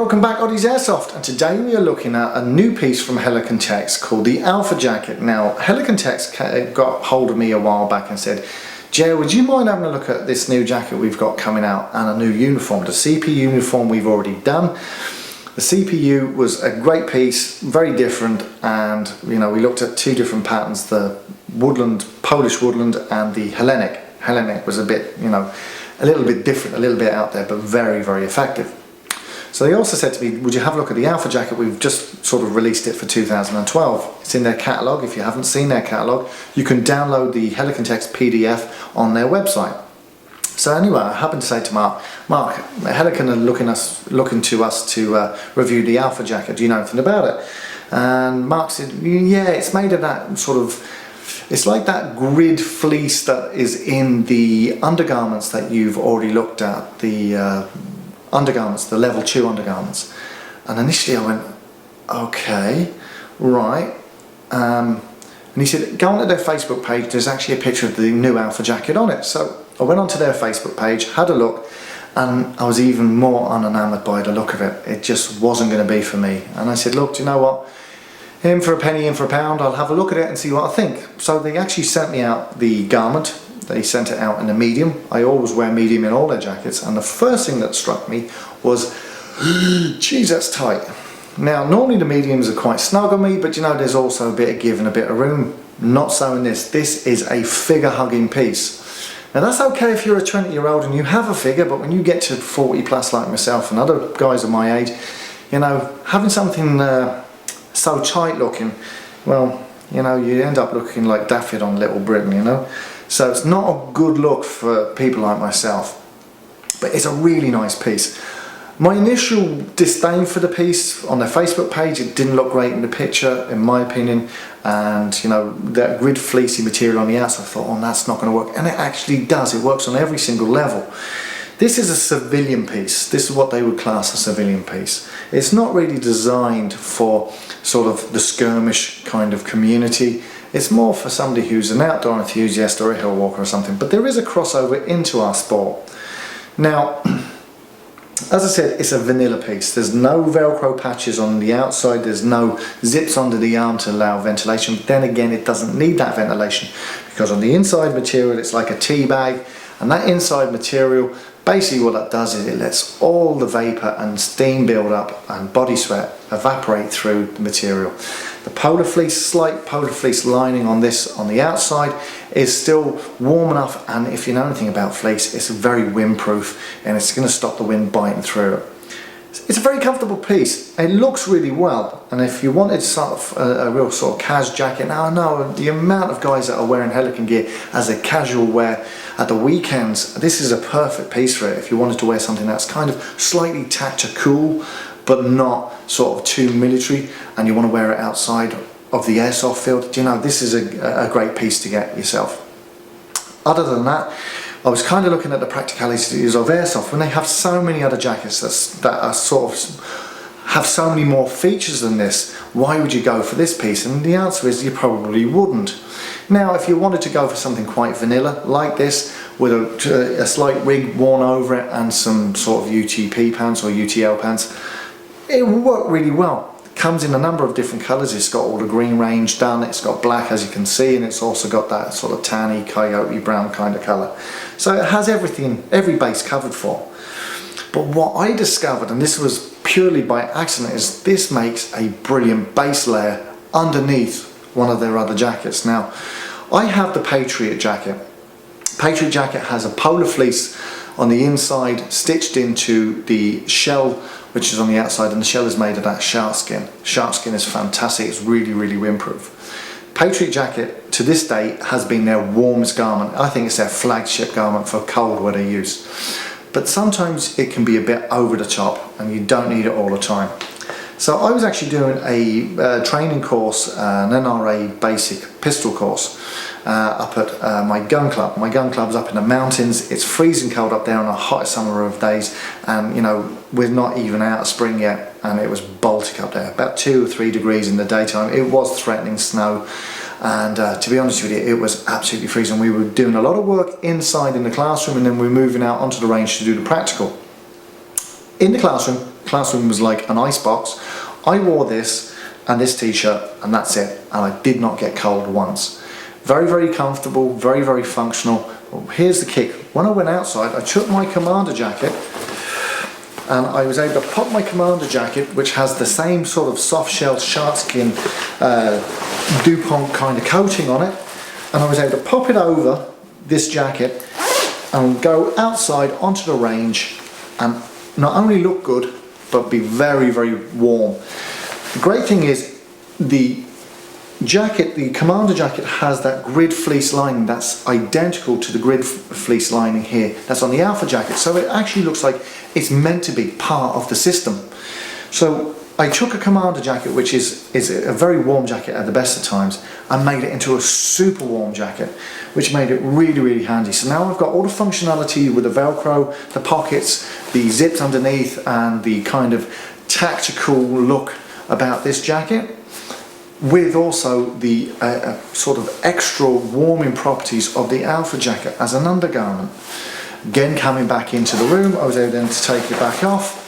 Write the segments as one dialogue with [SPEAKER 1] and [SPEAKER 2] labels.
[SPEAKER 1] Welcome back, Oddie's Airsoft, and today we are looking at a new piece from Helikon called the Alpha Jacket. Now, Helikon got hold of me a while back and said, Jer, would you mind having a look at this new jacket we've got coming out and a new uniform? The CP uniform we've already done. The CPU was a great piece, very different, and we looked at two different patterns, the woodland, Polish woodland, and the Hellenic. Hellenic was a bit, a little bit different, a little bit out there, but very, very effective. So they also said to me, would you have a look at the Alpha Jacket? We've just sort of released it for 2012. It's in their catalogue. If you haven't seen their catalogue, you can download the Helikon PDF on their website. So anyway, I happened to say to Mark, Helikon are looking to us to review the Alpha Jacket. Do you know anything about it? And Mark said, yeah, it's made of that sort of, it's like that grid fleece that is in the undergarments that you've already looked at, the undergarments, the level 2 undergarments. And initially I went, okay, right. And he said, go onto their Facebook page, there's actually a picture of the new Alpha Jacket on it. So I went onto their Facebook page, had a look, and I was even more unenamoured by the look of it. It just wasn't going to be for me. And I said, look, do you know what? In for a penny, in for a pound, I'll have a look at it and see what I think. So they actually sent me out the garment. They sent it out in a medium. I always wear medium in all their jackets, and the first thing that struck me was, geez, that's tight. Now, normally the mediums are quite snug on me, but there's also a bit of give and a bit of room. Not so in this. This is a figure-hugging piece. Now, that's okay if you're a 20-year-old and you have a figure, but when you get to 40 plus like myself and other guys of my age, having something so tight looking, well, you end up looking like Daffy on Little Britain, So it's not a good look for people like myself, but it's a really nice piece. My initial disdain for the piece on their Facebook page, it didn't look great in the picture, in my opinion, and that grid fleecy material on the outside, I thought, oh, that's not going to work, and it actually does. It works on every single level. This is a civilian piece. This is what they would class a civilian piece. It's not really designed for sort of the skirmish kind of community. It's more for somebody who's an outdoor enthusiast or a hill walker or something, but there is a crossover into our sport. Now, as I said, it's a vanilla piece. There's no Velcro patches on the outside, there's no zips under the arm to allow ventilation. But then again, it doesn't need that ventilation because on the inside material, it's like a tea bag, and that inside material, basically what that does is it lets all the vapour and steam build up and body sweat evaporate through the material. The polar fleece, slight polar fleece lining on this on the outside is still warm enough, and if you know anything about fleece, it's very windproof and it's going to stop the wind biting through it. It's a very comfortable piece. It looks really well, and if you wanted sort of a real sort of cas jacket, now I know the amount of guys that are wearing Helikon gear as a casual wear at the weekends, this is a perfect piece for it. If you wanted to wear something that's kind of slightly tactical but not sort of too military, and you want to wear it outside of the airsoft field, this is a great piece to get yourself. Other than that, I was kind of looking at the practicalities of airsoft when they have so many other jackets that are sort of have so many more features than this. Why would you go for this piece? And the answer is you probably wouldn't. Now, if you wanted to go for something quite vanilla like this, with a slight rig worn over it and some sort of UTP pants or UTL pants, it will work really well. It comes in a number of different colours. It's got all the green range done, it's got black as you can see, and it's also got that sort of tanny coyote brown kind of colour. So it has everything, every base covered for. But what I discovered, and this was purely by accident, is this makes a brilliant base layer underneath one of their other jackets. Now, I have the Patriot jacket. Patriot jacket has a polar fleece on the inside stitched into the shell, which is on the outside, and the shell is made of that shark skin. Shark skin is fantastic, it's really, really windproof. Patriot jacket to this day has been their warmest garment. I think it's their flagship garment for cold weather use. But sometimes it can be a bit over the top and you don't need it all the time. So I was actually doing a training course, an NRA basic pistol course up at my gun club. My gun club's up in the mountains. It's freezing cold up there on a hot summer of days, and we're not even out of spring yet, and it was Baltic up there, about 2 or 3 degrees in the daytime. It was threatening snow, and to be honest with you, it was absolutely freezing. We were doing a lot of work inside in the classroom, and then we were moving out onto the range to do the practical. in the classroom was like an ice box. I wore this and this t-shirt and that's it, and I did not get cold once. Very, very comfortable, very, very functional. Well, here's the kick. When I went outside, I took my commander jacket and I was able to pop my commander jacket, which has the same sort of soft shell shark skin DuPont kind of coating on it, and I was able to pop it over this jacket and go outside onto the range and not only look good but be very, very warm. The great thing is the commander jacket has that grid fleece lining that's identical to the grid fleece lining here that's on the Alpha jacket, so it actually looks like it's meant to be part of the system. So I took a commander jacket, which is a very warm jacket at the best of times, and made it into a super warm jacket, which made it really, really handy. So now I've got all the functionality with the Velcro, the pockets, the zips underneath, and the kind of tactical look about this jacket, with also the sort of extra warming properties of the Alpha jacket as an undergarment. Again, coming back into the room, I was able then to take it back off,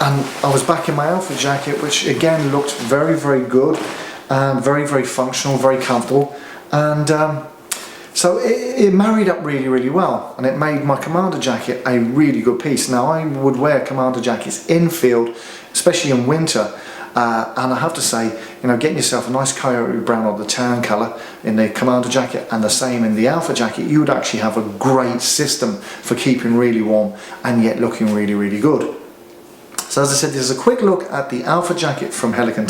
[SPEAKER 1] and I was back in my Alpha jacket, which again looked very, very good, very, very functional, very comfortable, and so it married up really, really well, and it made my commander jacket a really good piece. Now I would wear commander jackets in field, especially in winter. And I have to say, you know, getting yourself a nice coyote brown or the tan colour in the commander jacket and the same in the Alpha jacket, you would actually have a great system for keeping really warm and yet looking really, really good. So as I said, this is a quick look at the Alpha jacket from Helikon.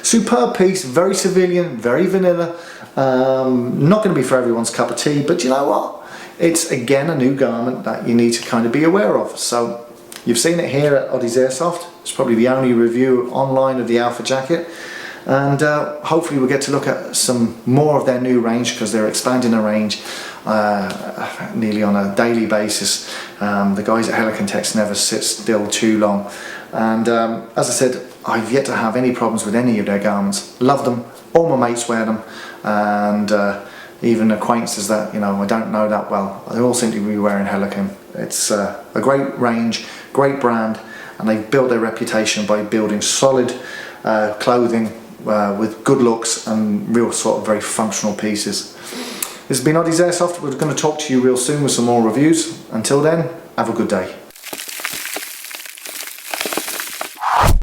[SPEAKER 1] Superb piece, very civilian, very vanilla, not going to be for everyone's cup of tea, but you know what? It's again a new garment that you need to kind of be aware of. So you've seen it here at Oddie's Airsoft. It's probably the only review online of the Alpha jacket, and hopefully we'll get to look at some more of their new range, because they're expanding the range nearly on a daily basis. The guys at Helikon never sit still too long, and as I said, I've yet to have any problems with any of their garments. Love them, all my mates wear them, and even acquaintances that, you know, I don't know that well, they all seem to be wearing Helikon. It's a great range, great brand, and they've built their reputation by building solid clothing with good looks and real sort of very functional pieces. This has been Oddie's Airsoft. We're going to talk to you real soon with some more reviews. Until then, have a good day.